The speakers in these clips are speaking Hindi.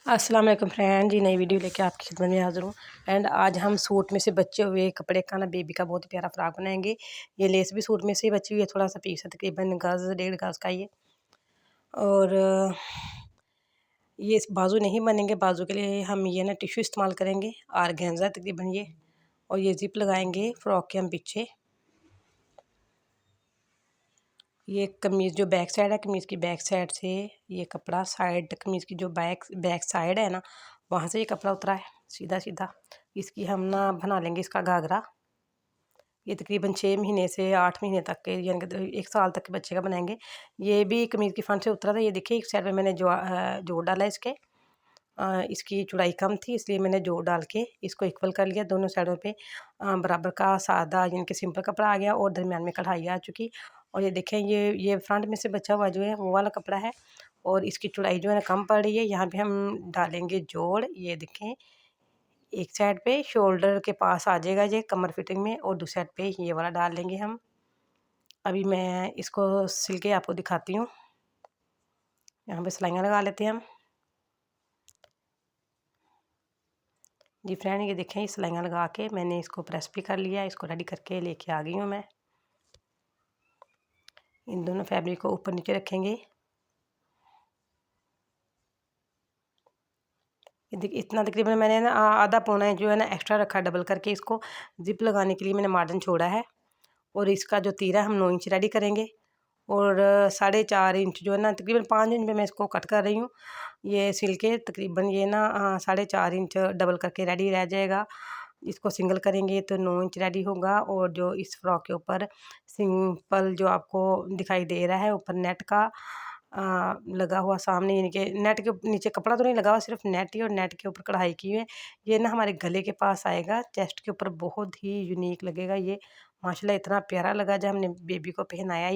अस्सलाम वालेकुम फ्रेंड जी, नई वीडियो लेके आपकी खिदमत में हाज़िर हूँ। एंड आज हम सूट में से बचे हुए कपड़े का ना बेबी का बहुत ही प्यारा फ्रॉक बनाएंगे। ये लेस भी सूट में से बची हुई है, थोड़ा सा पीस है, तकरीबन गज़ 1.5 गज़ का ये। और ये बाजू नहीं बनेंगे, बाजू के लिए हम ये ना टिश्यू इस्तेमाल करेंगे, ऑर्गेन्जा तकरीबन ये। और ये ज़िप लगाएंगे फ्रॉक के हम पीछे। ये कमीज़ जो बैक साइड है, कमीज़ की बैक साइड से ये कपड़ा साइड कमीज़ की जो बैक बैक साइड है ना, वहाँ से ये कपड़ा उतरा है सीधा सीधा। इसकी हम ना बना लेंगे इसका घाघरा। ये तकरीबन 6 महीने से 8 महीने तक के, यानी कि 1 साल तक के बच्चे का बनाएंगे। ये भी कमीज़ की फ्रंट से उतरा था। ये देखिए एक साइड में मैंने जोड़ डाला इसके। इसकी चौड़ाई कम थी, इसलिए मैंने जोड़ डाल के इसको इक्वल कर लिया। दोनों साइडों पे बराबर का सादा यानी कि सिंपल कपड़ा आ गया और दरमियान में कढ़ाई आ चुकी। और ये देखें, ये फ्रंट में से बचा हुआ जो है वो वाला कपड़ा है, और इसकी चौड़ाई जो है ना कम पड़ रही है। यहाँ पे हम डालेंगे जोड़। ये देखें, एक साइड पे शोल्डर के पास आ जाएगा ये कमर फिटिंग में, और दूसरी साइड पे ये वाला डाल लेंगे हम। अभी मैं इसको सिल के आपको दिखाती हूँ। यहाँ पे सिलाइयाँ लगा लेते हैं हम। जी फ्रेंड, ये देखें, ये सिलाइयाँ लगा के मैंने इसको प्रेस भी कर लिया। इसको रेडी करके लेके आ गई हूँ मैं। इन दोनों फैब्रिक को ऊपर नीचे रखेंगे। देखिए इतना तकरीबन मैंने ना आधा पौना जो है ना एक्स्ट्रा रखा, डबल करके इसको जिप लगाने के लिए मैंने मार्जिन छोड़ा है। और इसका जो तीरा हम 9 इंच रेडी करेंगे, और 4.5 इंच जो है ना, तकरीबन 5 इंच में मैं इसको कट कर रही हूँ। ये सिल के तकरीबन ये ना 4.5 इंच डबल करके रेडी रह जाएगा। इसको सिंगल करेंगे तो 9 इंच रेडी होगा। और जो इस फ्रॉक के ऊपर सिंपल जो आपको दिखाई दे रहा है ऊपर नेट का लगा हुआ सामने, यानी कि नेट के नीचे कपड़ा तो नहीं लगा हुआ, सिर्फ नेट ही, और नेट के ऊपर कढ़ाई की है। ये ना हमारे गले के पास आएगा, चेस्ट के ऊपर बहुत ही यूनिक लगेगा ये। माशाल्लाह इतना प्यारा लगा जब हमने बेबी को पहनाया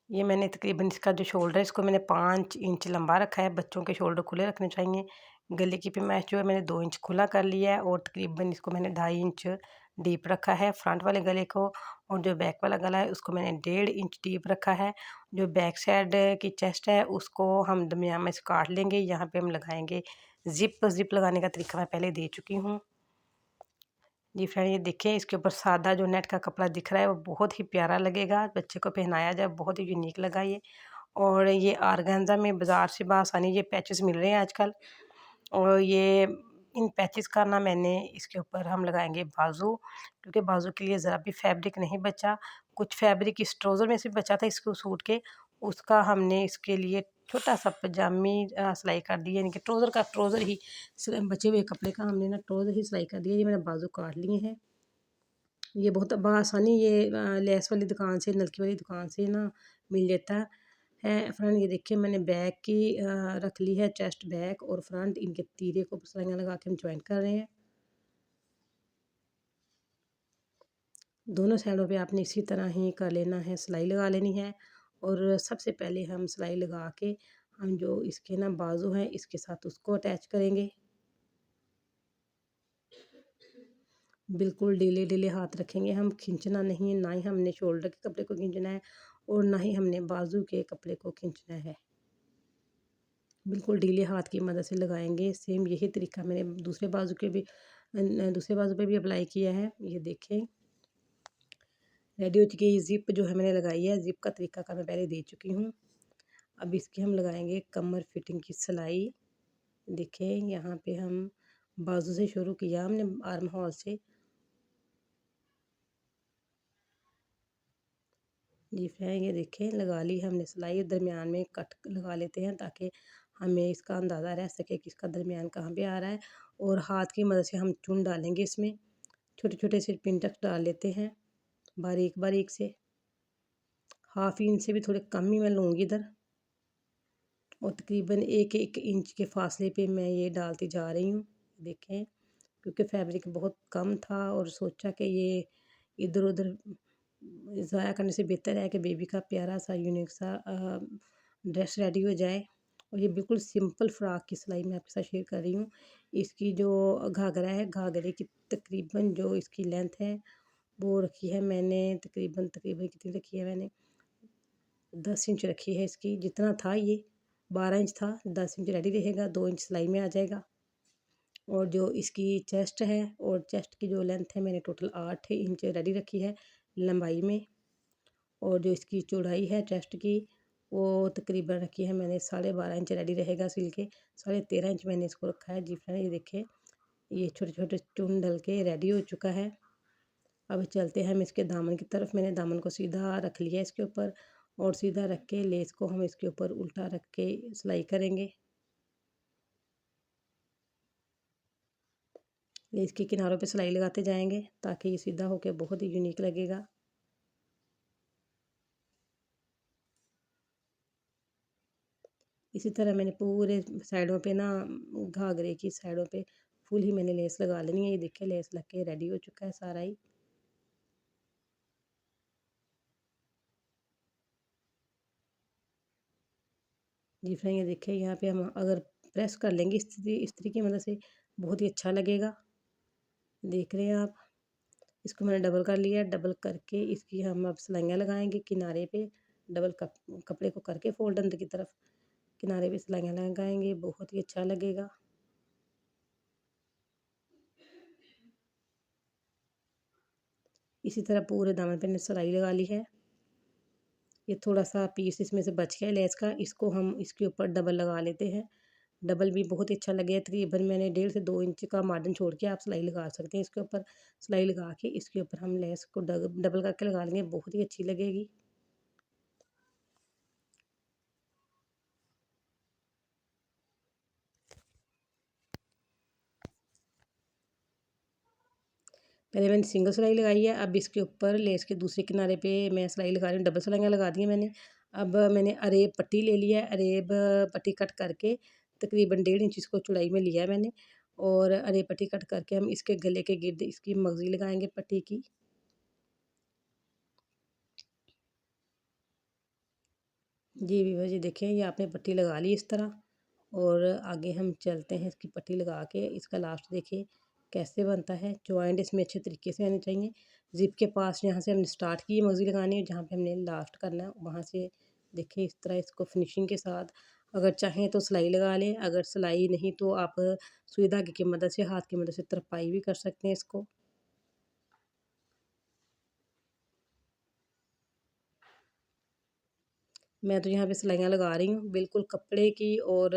ये मैंने तकरीबन इसका जो शोल्डर है इसको मैंने 5 इंच लंबा रखा है। बच्चों के शोल्डर खुले रखने चाहिए। गले की पैमाइश जो है मैंने 2 इंच खुला कर लिया है, और तकरीबन इसको मैंने 2.5 इंच डीप रखा है फ्रंट वाले गले को। और जो बैक वाला गला है उसको मैंने 1.5 इंच डीप रखा है। जो बैक साइड की चेस्ट है उसको हम दरमियान में से काट लेंगे। यहाँ पे हम लगाएंगे जिप लगाने का तरीका मैं पहले दे चुकी हूँ। जी फ्रेंड, ये देखिए, इसके ऊपर सादा जो नेट का कपड़ा दिख रहा है वो बहुत ही प्यारा लगेगा, बच्चे को पहनाया जाए बहुत ही यूनिक लगा ये। और ये ऑर्गेन्जा में बाज़ार से बआसानी ये पैचेस मिल रहे हैं आजकल। और ये इन पैचेस का ना मैंने इसके ऊपर हम लगाएंगे बाजू, क्योंकि बाजू के लिए ज़रा भी फैब्रिक नहीं बचा। कुछ फैब्रिक इस ट्राउज़र में से बचा था इसको सूट के, उसका हमने इसके लिए छोटा सा पजामी सिलाई कर दी, यानी कि ट्राउज़र का ट्राउज़र ही बचे हुए कपड़े का हमने ना ट्राउज़र ही सिलाई कर दिया। ये मैंने बाजू काट लिए हैं। ये बहुत बआसानी ये लेस वाली दुकान से, नलकी वाली दुकान से ना मिल जाता है। फ्रंट ये देखिए, मैंने बैक की रख ली है, चेस्ट बैक और फ्रंट, इनके तीरे को सिलाइयाँ लगा के हम ज्वाइन कर रहे हैं। दोनों साइडों पे आपने इसी तरह ही कर लेना है, सिलाई लगा लेनी है। और सबसे पहले हम सिलाई लगा के हम जो इसके ना बाजू हैं इसके साथ उसको अटैच करेंगे। बिल्कुल ढीले ढीले हाथ रखेंगे हम, खींचना नहीं, ना ही हमने शोल्डर के कपड़े को खींचना है और ना ही हमने बाजू के कपड़े को खींचना है। बिल्कुल ढीले हाथ की मदद से लगाएंगे। सेम यही तरीका मैंने दूसरे बाजू पे भी अप्लाई किया है। ये देखें, रेडी हो चुकी है। ज़िप जो है मैंने लगाई है, ज़िप का तरीका का मैं पहले दे चुकी हूँ। अब इसकी हम लगाएंगे कमर फिटिंग की सिलाई। देखें, यहाँ पे हम बाजू से शुरू किया हमने, आर्म होल से। जी फ्रेंड, ये देखें, लगा ली हमने सिलाई। दरमियान में कट लगा लेते हैं ताकि हमें इसका अंदाज़ा रह सके कि इसका दरमियान कहाँ पे आ रहा है। और हाथ की मदद से हम चुन डालेंगे इसमें, छोटे छोटे से पिन टक्स डाल लेते हैं बारीक बारीक से। 1/2 इंच से भी थोड़े कम ही मैं लूँगी इधर, और तकरीबन 1-1 इंच के फासले पे मैं ये डालती जा रही हूँ। देखें, क्योंकि फैब्रिक बहुत कम था और सोचा कि ये इधर उधर ज़ाया करने से बेहतर है कि बेबी का प्यारा सा यूनिक सा ड्रेस रेडी हो जाए। और ये बिल्कुल सिंपल फ्रॉक की सिलाई मैं आपके साथ शेयर कर रही हूँ। इसकी जो घाघरा है, घाघरे की तकरीबन जो इसकी लेंथ है वो रखी है मैंने, तकरीबन तकरीबन कितनी रखी है मैंने, 10 इंच रखी है इसकी, जितना था ये 12 इंच था, 10 इंच रेडी रहेगा, 2 इंच सिलाई में आ जाएगा। और जो इसकी चेस्ट है और चेस्ट की जो लेंथ है मैंने टोटल 8 इंच रेडी रखी है लंबाई में। और जो इसकी चौड़ाई है चेस्ट की वो तकरीबन रखी है मैंने 12.5 इंच रेडी रहेगा सिल के। 13.5 इंच मैंने इसको रखा है। जी फ्रेंड ये देखिए ये छोटे छोटे चुन डल के रेडी हो चुका है। अब चलते हैं हम इसके दामन की तरफ। मैंने दामन को सीधा रख लिया इसके ऊपर और सीधा रख के लेस को हम इसके ऊपर उल्टा रख के सिलाई करेंगे। लेस के किनारों पे सिलाई लगाते जाएंगे ताकि ये सीधा होकर बहुत ही यूनिक लगेगा। इसी तरह मैंने पूरे साइडों पे ना घाघरे की साइडों पे फुल ही मैंने लेस लगा लेनी है। ये देखिए लेस लग के रेडी हो चुका है सारा ही। जी फ्रेंड ये देखिए यहाँ पे हम अगर प्रेस कर लेंगे इस्त्री की मदद से बहुत ही अच्छा लगेगा। देख रहे हैं आप। इसको मैंने डबल कर लिया। डबल करके इसकी हम अब सिलाइयाँ लगाएंगे किनारे पे। डबल कपड़े को करके फोल्ड अंदर की तरफ किनारे पे सिलाइयाँ लगाएंगे बहुत ही अच्छा लगेगा। इसी तरह पूरे दामन पे मैंने सिलाई लगा ली है। ये थोड़ा सा पीस इसमें से बच गया लेस का, इसको हम इसके ऊपर डबल लगा लेते हैं। डबल भी बहुत ही अच्छा लगेगा। तकरीबन मैंने 1.5 से 2 इंच का मार्जिन छोड़ के आप सिलाई लगा सकते हैं। इसके ऊपर सिलाई लगा के इसके ऊपर हम लेस को डबल करके लगा लेंगे बहुत ही अच्छी लगेगी। पहले मैंने सिंगल सिलाई लगाई है। अब इसके ऊपर लेस के दूसरे किनारे पे मैं सिलाई लगा रही हूँ। डबल सिलाइयाँ लगा दी हैं मैंने। अब मैंने अरेब पट्टी ले लिया है। अरेब पट्टी कट करके तकरीबन 1.5 इंच इसको चौड़ाई में लिया है मैंने। और अरेब पट्टी कट करके हम इसके गले के गिर्द इसकी मगजी लगाएंगे पट्टी की। जी व्यूअर्स ये देखें ये आपने पट्टी लगा ली इस तरह। और आगे हम चलते हैं इसकी पट्टी लगा के। इसका लास्ट देखिए कैसे बनता है। जॉइंट इसमें अच्छे तरीके से आने चाहिए। जिप के पास जहाँ से हमने स्टार्ट की मगजी लगानी है जहाँ पे हमने लास्ट करना है वहाँ से देखिए इस तरह इसको फिनिशिंग के साथ अगर चाहें तो सिलाई लगा लें। अगर सिलाई नहीं तो आप सुई धागे की मदद से हाथ की मदद से तरपाई भी कर सकते हैं इसको। मैं तो यहाँ पे सिलाइयाँ लगा रही हूँ बिल्कुल कपड़े की। और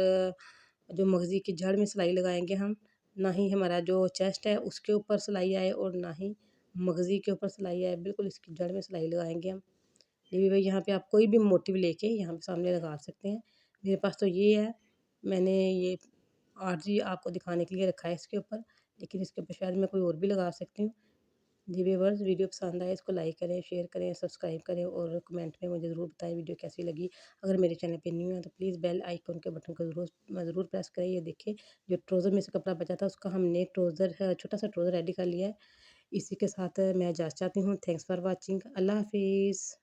जो मगज़ी की जड़ में सिलाई लगाएंगे हम, ना ही हमारा जो चेस्ट है उसके ऊपर सिलाई आए और ना ही मगज़ी के ऊपर सिलाई आए, बिल्कुल इसकी जड़ में सिलाई लगाएंगे हम। ये भी भाई यहाँ पे आप कोई भी मोटिव लेके यहाँ पे सामने लगा सकते हैं। मेरे पास तो ये है। मैंने ये आरजी आपको दिखाने के लिए रखा है इसके ऊपर, लेकिन इसके ऊपर शायद मैं कोई और भी लगा सकती हूँ। जी व्यूअर्स वीडियो पसंद आए इसको लाइक करें, शेयर करें, सब्सक्राइब करें और कमेंट में मुझे ज़रूर बताएं वीडियो कैसी लगी। अगर मेरे चैनल पे न्यू है तो प्लीज़ बेल आइकन के बटन को ज़रूर प्रेस करें। ये देखिए जो ट्राउज़र में से कपड़ा बचा था उसका हमने ट्राउज़र छोटा सा ट्राउज़र रेडी कर लिया है। इसी के साथ मैं इजाज़त चाहती हूँ। Thanks for watching. अल्लाह हाफिज़।